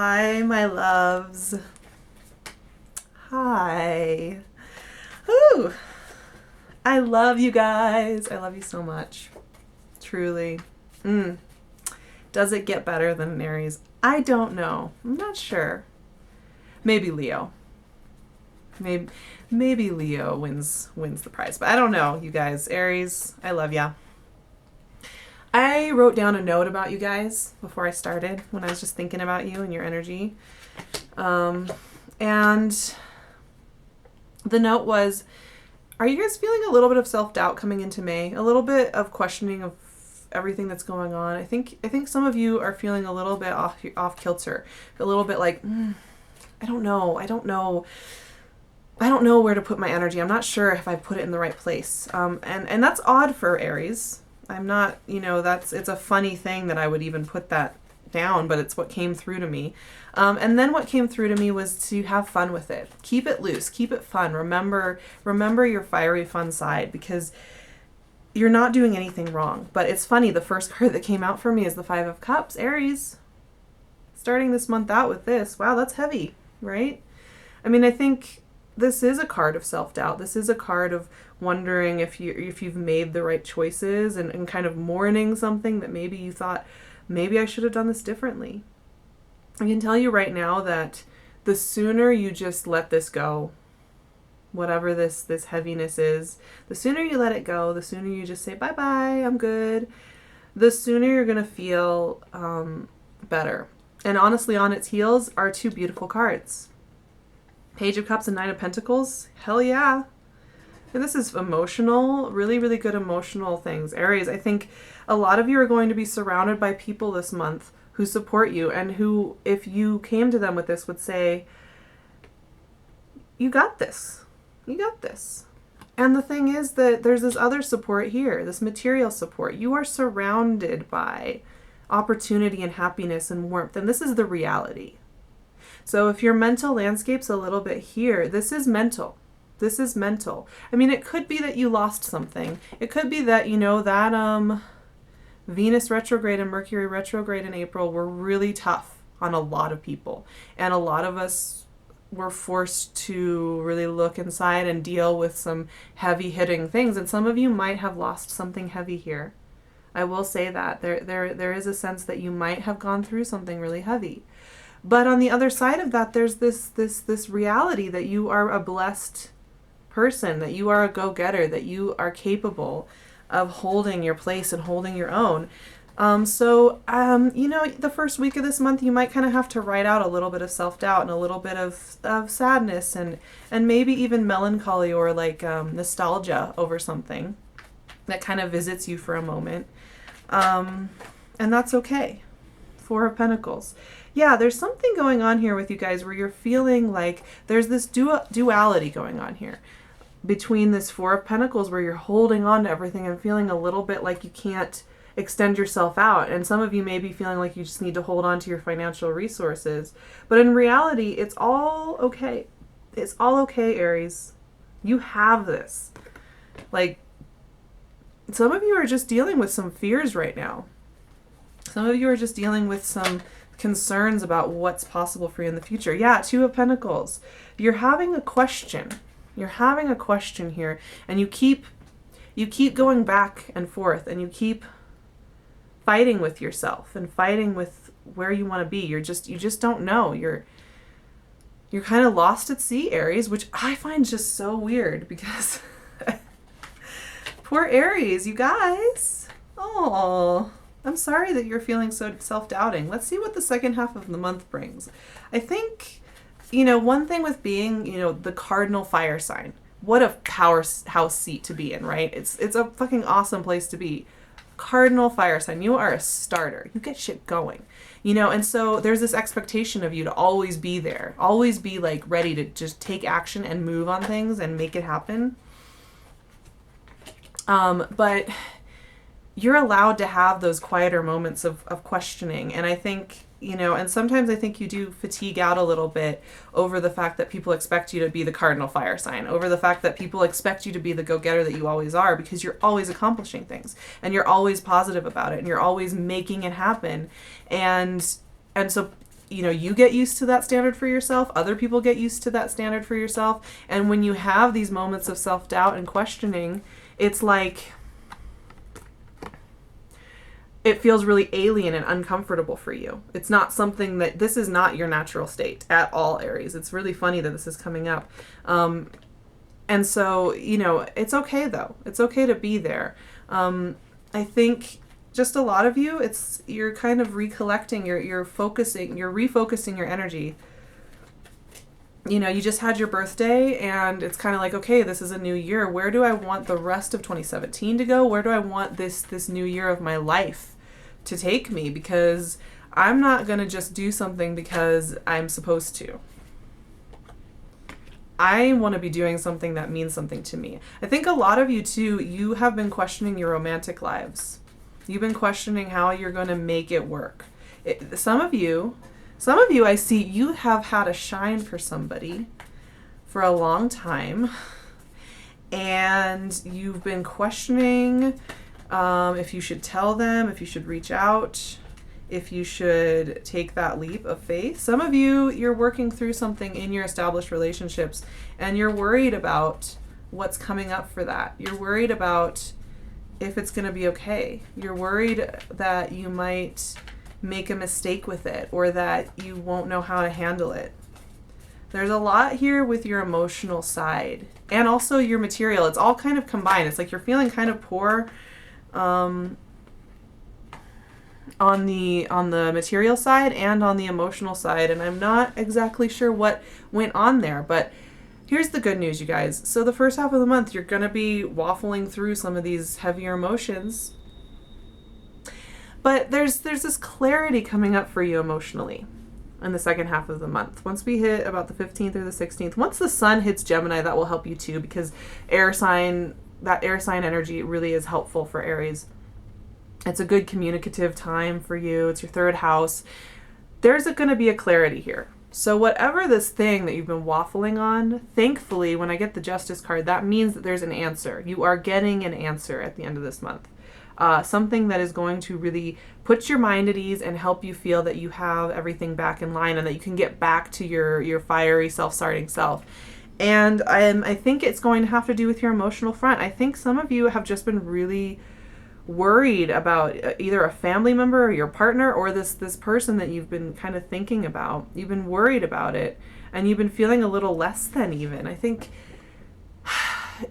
Hi, my loves. Hi. Whew. I love you guys. I love you so much. Truly. Does it get better than an Aries? I don't know. I'm not sure. Maybe Leo. Maybe Leo wins the prize, but I don't know, you guys. Aries, I love ya. I wrote down a note about you guys before I started when I was just thinking about you and your energy. And the note was, are you guys feeling a little bit of self-doubt coming into May? A little bit of questioning of everything that's going on. I think some of you are feeling a little bit off kilter. A little bit like, I don't know where to put my energy. I'm not sure if I put it in the right place. And that's odd for Aries. I'm not, it's a funny thing that I would even put that down, but it's what came through to me. And then what came through to me was to have fun with it. Keep it loose, keep it fun. Remember your fiery fun side, because you're not doing anything wrong. But it's funny, the first card that came out for me is the Five of Cups. Aries, starting this month out with this. Wow, that's heavy, right? I mean, I think this is a card of self-doubt. This is a card of wondering if you've made the right choices and kind of mourning something that maybe you thought, maybe I should have done this differently. I can tell you right now that the sooner you just let this go, whatever this heaviness is, the sooner you let it go, the sooner you just say, bye-bye, I'm good, the sooner you're going to feel better. And honestly, on its heels are two beautiful cards. Page of Cups and Nine of Pentacles. Hell yeah. And this is emotional, really, really good emotional things. Aries, I think a lot of you are going to be surrounded by people this month who support you and who, if you came to them with this, would say, you got this. You got this. And the thing is that there's this other support here, this material support. You are surrounded by opportunity and happiness and warmth, and this is the reality. So if your mental landscape's a little bit here, this is mental. This is mental. I mean, it could be that you lost something. It could be that, that Venus retrograde and Mercury retrograde in April were really tough on a lot of people. And a lot of us were forced to really look inside and deal with some heavy hitting things. And some of you might have lost something heavy here. I will say that. There is a sense that you might have gone through something really heavy. But on the other side of that, there's this reality that you are a blessed person, that you are a go-getter, that you are capable of holding your place and holding your own. The first week of this month, you might kind of have to write out a little bit of self-doubt and a little bit of sadness and maybe even melancholy or like nostalgia over something that kind of visits you for a moment. And that's okay. Four of Pentacles. Yeah, there's something going on here with you guys where you're feeling like there's this duality going on here between this Four of Pentacles where you're holding on to everything and feeling a little bit like you can't extend yourself out. And some of you may be feeling like you just need to hold on to your financial resources. But in reality, it's all okay. It's all okay, Aries. You have this. Like, some of you are just dealing with some fears right now. Some of you are just dealing with some concerns about what's possible for you in the future. Yeah, Two of Pentacles. You're having a question. You're having a question here, and you keep going back and forth, and you keep fighting with yourself and fighting with where you want to be. You just don't know. You're kind of lost at sea, Aries, which I find just so weird because poor Aries, you guys. Oh, I'm sorry that you're feeling so self-doubting. Let's see what the second half of the month brings. I think, one thing with being, the cardinal fire sign. What a powerhouse seat to be in, right? It's a fucking awesome place to be. Cardinal fire sign. You are a starter. You get shit going. And so there's this expectation of you to always be there. Always be like ready to just take action and move on things and make it happen. But you're allowed to have those quieter moments of questioning. And I think, and sometimes I think you do fatigue out a little bit over the fact that people expect you to be the cardinal fire sign, over the fact that people expect you to be the go-getter that you always are, because you're always accomplishing things and you're always positive about it and you're always making it happen. And so you know, you get used to that standard for yourself, other people get used to that standard for yourself, and when you have these moments of self-doubt and questioning, it's like it feels really alien and uncomfortable for you. It's not something that, this is not your natural state at all, Aries. It's really funny that this is coming up. And so, you know, it's okay though. It's okay to be there. I think just a lot of you, you're kind of recollecting, you're focusing, you're refocusing your energy. You know, you just had your birthday and it's kind of like, okay, this is a new year. Where do I want the rest of 2017 to go? Where do I want this new year of my life to take me? Because I'm not going to just do something because I'm supposed to. I want to be doing something that means something to me. I think a lot of you too, you have been questioning your romantic lives. You've been questioning how you're going to make it work. Some of you I see, you have had a shine for somebody for a long time, and you've been questioning if you should tell them, if you should reach out, if you should take that leap of faith. Some of you, you're working through something in your established relationships, and you're worried about what's coming up for that. You're worried about if it's going to be okay. You're worried that you might make a mistake with it, or that you won't know how to handle it. There's a lot here with your emotional side and also your material. It's all kind of combined. It's like you're feeling kind of poor on the material side and on the emotional side, and I'm not exactly sure what went on there, but here's the good news, you guys. So the first half of the month, you're going to be waffling through some of these heavier emotions, but there's this clarity coming up for you emotionally in the second half of the month. Once we hit about the 15th or the 16th, once the sun hits Gemini, that will help you too, because that air sign energy really is helpful for Aries. It's a good communicative time for you. It's your third house. There's going to be a clarity here. So whatever this thing that you've been waffling on, thankfully, when I get the Justice card, that means that there's an answer. You are getting an answer at the end of this month. Something that is going to really put your mind at ease and help you feel that you have everything back in line and that you can get back to your fiery, self-starting self. And I think it's going to have to do with your emotional front. I think some of you have just been really worried about either a family member or your partner or this person that you've been kind of thinking about. You've been worried about it, and you've been feeling a little less than even. I think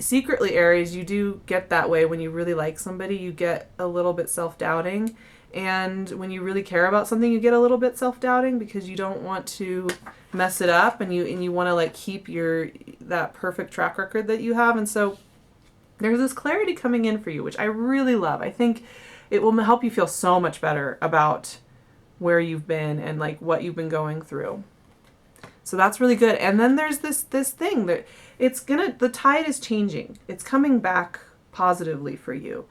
secretly, Aries, you do get that way when you really like somebody. You get a little bit self-doubting, and when you really care about something, you get a little bit self-doubting because you don't want to mess it up, and you want to like keep that perfect track record that you have. And so there's this clarity coming in for you, which I really love. I think it will help you feel so much better about where you've been and like what you've been going through. So that's really good. And then there's this thing that the tide is changing. It's coming back positively for you.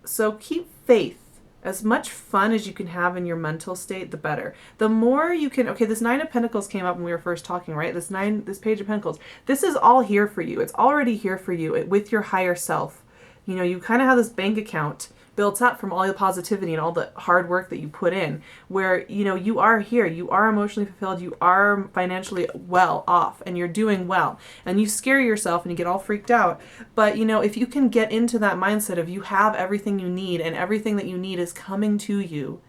So keep faith. As much fun as you can have in your mental state, the better. The more you can, okay, this 9 of Pentacles came up when we were first talking, right? This Page of Pentacles. This is all here for you. It's already here for you with your higher self. You know, you kind of have this bank account built up from all the positivity and all the hard work that you put in, where, you know, you are here, you are emotionally fulfilled, you are financially well off, and you're doing well, and you scare yourself and you get all freaked out. But, you know, if you can get into that mindset of you have everything you need and everything that you need is coming to you,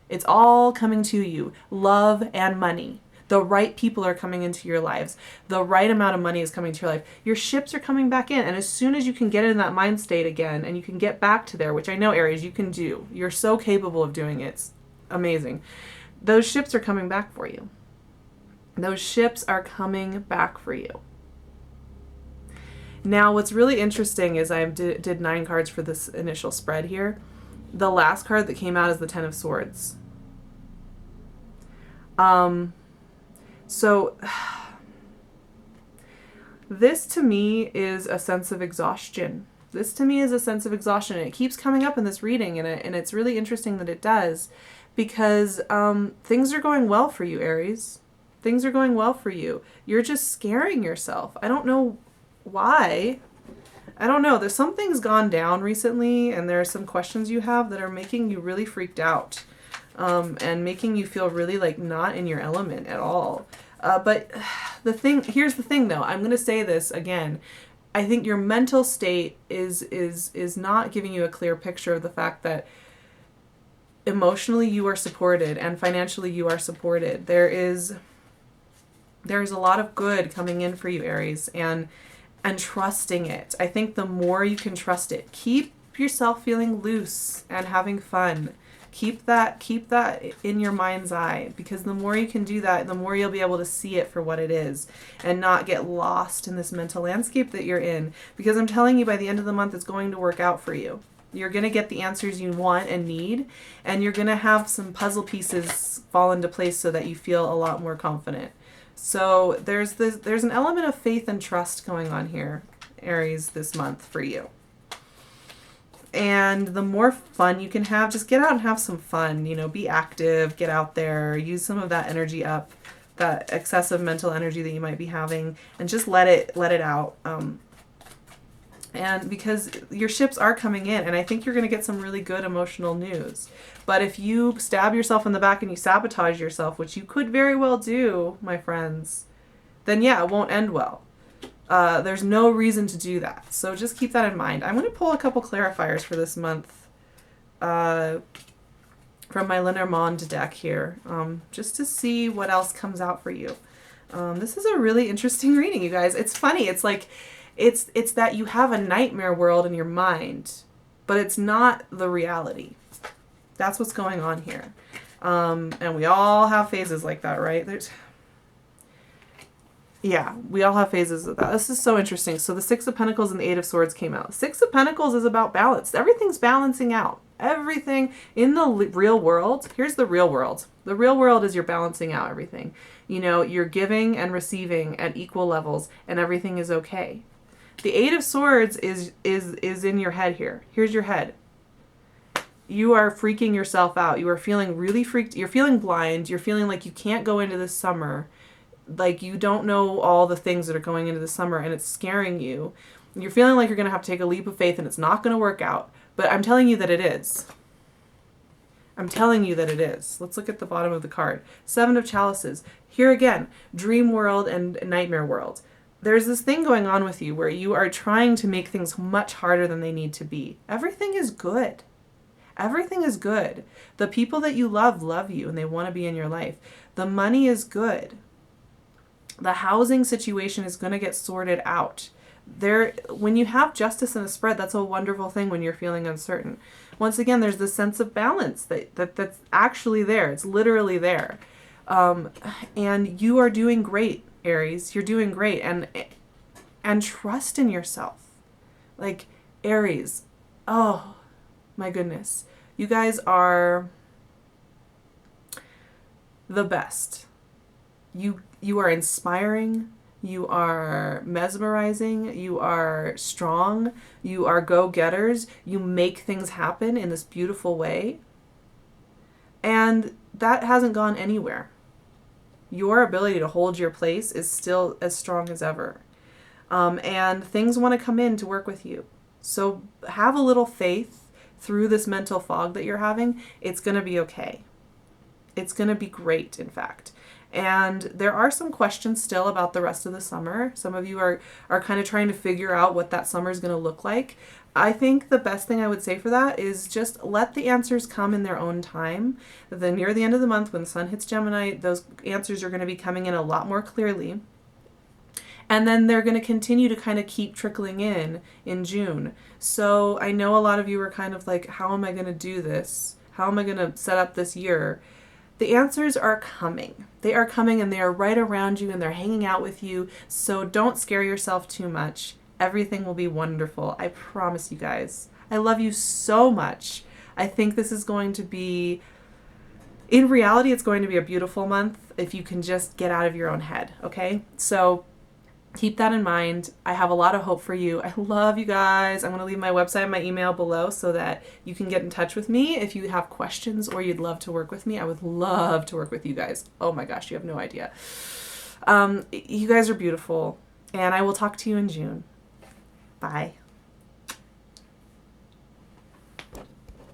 it's all coming to you, love and money. The right people are coming into your lives. The right amount of money is coming to your life. Your ships are coming back in. And as soon as you can get in that mind state again and you can get back to there, which I know, Aries, you can do. You're so capable of doing it. It's amazing. Those ships are coming back for you. Those ships are coming back for you. Now, what's really interesting is I did 9 cards for this initial spread here. The last card that came out is the 10 of Swords. So this to me is a sense of exhaustion. This to me is a sense of exhaustion, and it keeps coming up in this reading, and it's really interesting that it does, because things are going well for you, Aries. Things are going well for you. You're just scaring yourself. I don't know why. I don't know. There's something's gone down recently, and there are some questions you have that are making you really freaked out. and making you feel really like not in your element at all. But here's the thing though, I'm going to say this again. I think your mental state is not giving you a clear picture of the fact that emotionally you are supported and financially you are supported. There's a lot of good coming in for you, Aries, and trusting it. I think the more you can trust it, keep yourself feeling loose and having fun. Keep that in your mind's eye, because the more you can do that, the more you'll be able to see it for what it is and not get lost in this mental landscape that you're in. Because I'm telling you, by the end of the month, it's going to work out for you. You're going to get the answers you want and need, and you're going to have some puzzle pieces fall into place so that you feel a lot more confident. So there's an element of faith and trust going on here, Aries, this month for you. And the more fun you can have, just get out and have some fun, be active, get out there, use some of that energy up, that excessive mental energy that you might be having, and just let it out. And because your ships are coming in, and I think you're going to get some really good emotional news. But if you stab yourself in the back and you sabotage yourself, which you could very well do, my friends, then yeah, it won't end well. There's no reason to do that. So just keep that in mind. I'm going to pull a couple clarifiers for this month from my Lenormand deck here, just to see what else comes out for you. This is a really interesting reading, you guys. It's funny. It's like, it's that you have a nightmare world in your mind, but it's not the reality. That's what's going on here. And we all have phases like that, right? Yeah, we all have phases of that. This is so interesting. So the Six of Pentacles and the Eight of Swords came out. Six of Pentacles is about balance. Everything's balancing out. Everything in the real world. Here's the real world. The real world is you're balancing out everything. You're giving and receiving at equal levels, and everything is okay. The Eight of Swords is in your head here. Here's your head. You are freaking yourself out. You are feeling really freaked. You're feeling blind. You're feeling like you can't go into this summer. Like you don't know all the things that are going into the summer, and it's scaring you. You're feeling like you're going to have to take a leap of faith and it's not going to work out. But I'm telling you that it is. I'm telling you that it is. Let's look at the bottom of the card. Seven of Chalices. Here again, dream world and nightmare world. There's this thing going on with you where you are trying to make things much harder than they need to be. Everything is good. Everything is good. The people that you love you, and they want to be in your life. The money is good. The housing situation is going to get sorted out. When you have justice in a spread, that's a wonderful thing when you're feeling uncertain. Once again, there's this sense of balance that's actually there. It's literally there. And you are doing great, Aries. You're doing great. And trust in yourself. Like, Aries, oh my goodness. You guys are the best. You are inspiring, you are mesmerizing, you are strong, you are go-getters, you make things happen in this beautiful way. And that hasn't gone anywhere. Your ability to hold your place is still as strong as ever. And things want to come in to work with you. So have a little faith through this mental fog that you're having. It's going to be okay. It's going to be great, in fact. And there are some questions still about the rest of the summer. Some of you are kind of trying to figure out what that summer is going to look like. I think the best thing I would say for that is just let the answers come in their own time. Then near the end of the month, when the sun hits Gemini, those answers are going to be coming in a lot more clearly. And then they're going to continue to kind of keep trickling in June. So I know a lot of you are kind of like, how am I going to do this? How am I going to set up this year? The answers are coming. They are coming, and they are right around you, and they're hanging out with you. So don't scare yourself too much. Everything will be wonderful. I promise you guys. I love you so much. I think this is going to be, in reality, it's going to be a beautiful month if you can just get out of your own head, okay? So keep that in mind. I have a lot of hope for you. I love you guys. I'm going to leave my website and my email below so that you can get in touch with me if you have questions or you'd love to work with me. I would love to work with you guys. Oh my gosh, you have no idea. You guys are beautiful, and I will talk to you in June. Bye.